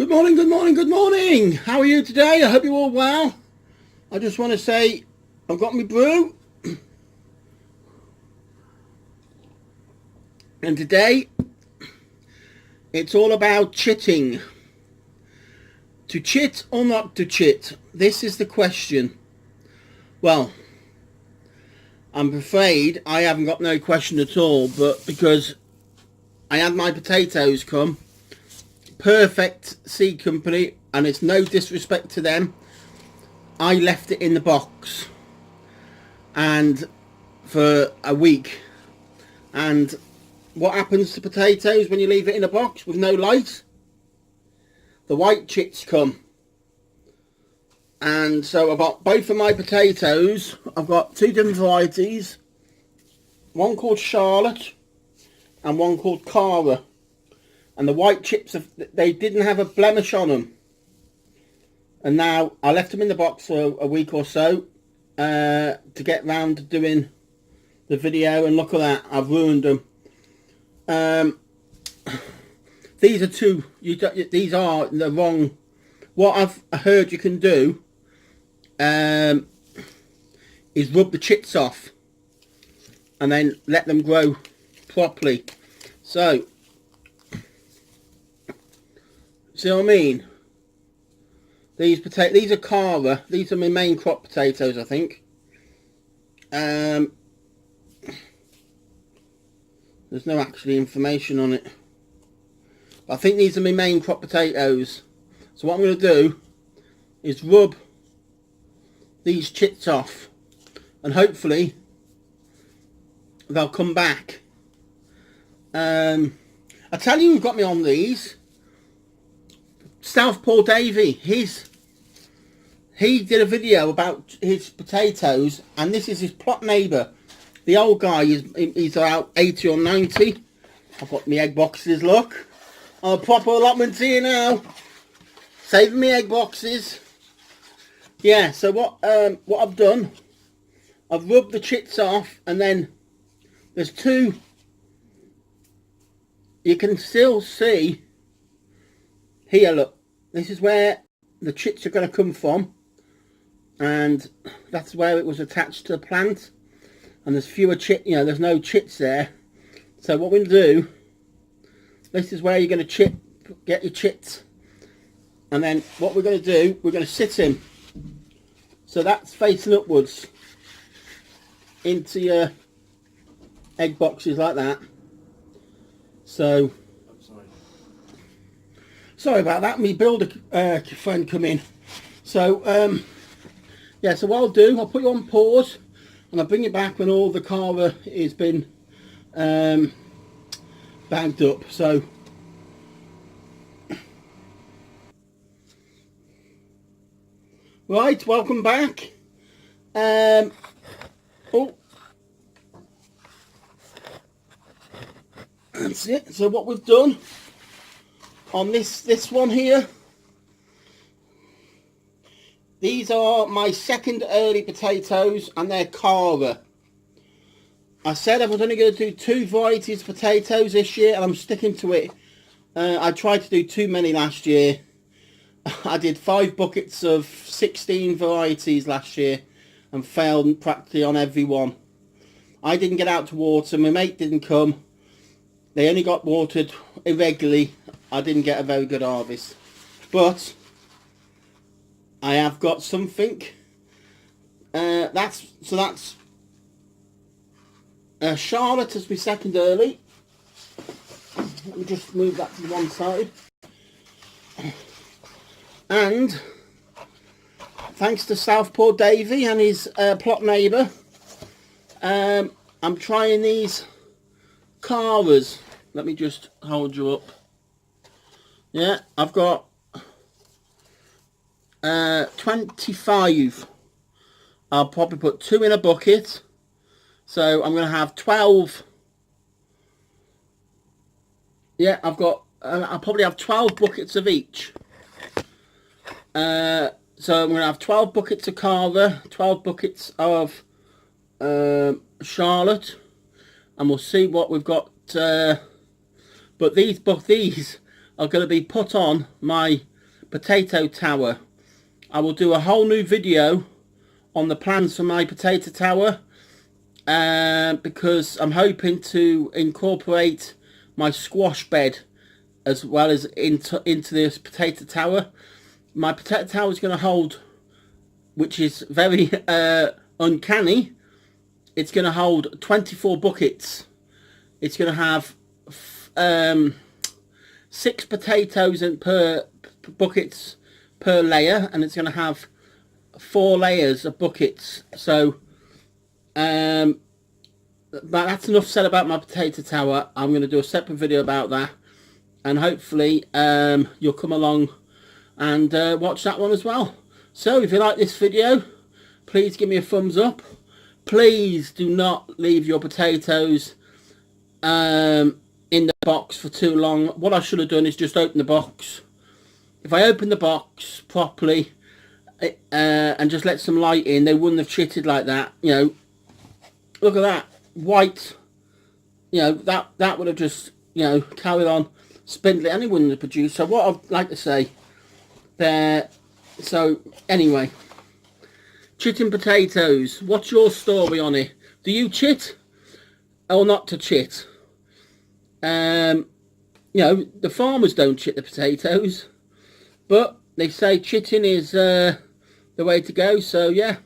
Good morning, good morning, good morning. How are you today? I hope you're all well. I just want to say I've got my brew. And today it's all about chitting. To chit or not to chit? This is the question. Well, I'm afraid I haven't got no question at all, but because I had my potatoes come, perfect seed company, and it's no disrespect to them, I left it in the box and for a week. And what happens to potatoes when you leave it in a box with no light? The white chits come. And so I've got both of my potatoes. I've got two different varieties, one called Charlotte and one called Cara. And the white chips, they didn't have a blemish on them. And now I left them in the box for a week or so to get round to doing the video, and look at that, I've ruined them. These are two, these are the wrong. What I've heard you can do is rub the chits off and then let them grow properly. So, see what I mean? These are Cara. These are my main crop potatoes, I think. There's no actually information on it. But I think these are my main crop potatoes. So what I'm going to do is rub these chits off, and hopefully they'll come back. I tell you who got me on these. Southpaw Davey. He did a video about his potatoes, and this is his plot neighbour. The old guy, he's about 80 or 90. I've got my egg boxes, look. A proper allotment here now. Saving me egg boxes. Yeah, so what I've done, I've rubbed the chits off, and then there's two. You can still see here, look. This is where the chits are going to come from, and that's where it was attached to the plant. And there's fewer there's no chits there. So what we'll do, this is where you're going to get your chits. And then what we're going to do, we're going to sit him. So that's facing upwards into your egg boxes like that. So, sorry about that, my builder friend come in. So, yeah, so what I'll do, I'll put you on pause, and I'll bring you back when all the Cara has been bagged up. So, right, welcome back. Oh, that's it. So what we've done on this one here, these are my second early potatoes, and they're Cara. I said I was only going to do two varieties of potatoes this year, and I'm sticking to it. I tried to do too many last year. I did 5 buckets of 16 varieties last year and failed practically on every one. I didn't get out to water, my mate didn't come. They only got watered irregularly. I didn't get a very good harvest. But I have got something. That's Charlotte as my second early. Let me just move that to one side. And thanks to Southpaw Davey and his plot neighbour, I'm trying these Caras. Let me just hold you up. Yeah, I've got 25. I'll probably put 2 in a bucket. So I'm going to have 12. Yeah, I've got, I'll probably have 12 buckets of each. So I'm going to have 12 buckets of Cara, 12 buckets of Charlotte, and we'll see what we've got. But these are going to be put on my potato tower. I will do a whole new video on the plans for my potato tower, because I'm hoping to incorporate my squash bed as well as into this potato tower. My potato tower is going to hold, which is very uncanny, it's going to hold 24 buckets. It's going to have 6 potatoes per buckets per layer, and it's going to have 4 layers of buckets. So but that's enough said about my potato tower. I'm going to do a separate video about that, and hopefully you'll come along and watch that one as well. So if you like this video, please give me a thumbs up. Please do not leave your potatoes in the box for too long. What I should have done is just open the box. If I opened the box properly and just let some light in, they wouldn't have chitted like that. You know, look at that white. You know, that would have just, you know, carried on spindly, and it wouldn't have produced. So what I'd like to say there. So anyway, chitting potatoes. What's your story on it? Do you chit or not to chit? You know, the farmers don't chit the potatoes, but they say chitting is the way to go. So yeah,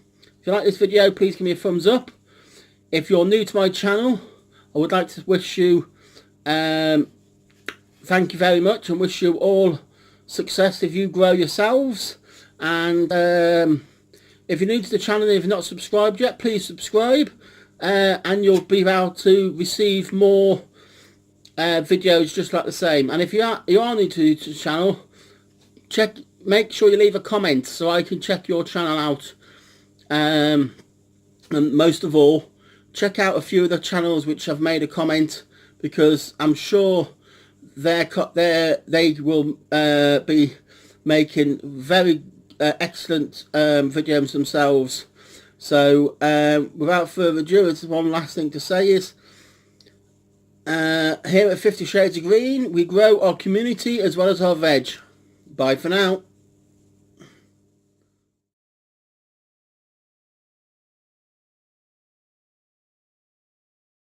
if you like this video, please give me a thumbs up. If you're new to my channel, I would like to wish you thank you very much, and wish you all success if you grow yourselves. And if you're new to the channel and if you're not subscribed yet, please subscribe, and you'll be able to receive more videos just like the same. And if you are new to the channel, make sure you leave a comment so I can check your channel out, and most of all, check out a few of the channels which have made a comment, because I'm sure they will be making very excellent videos themselves. So without further ado, there's one last thing to say is, here at 50 Shades of Green, we grow our community as well as our veg. Bye for now.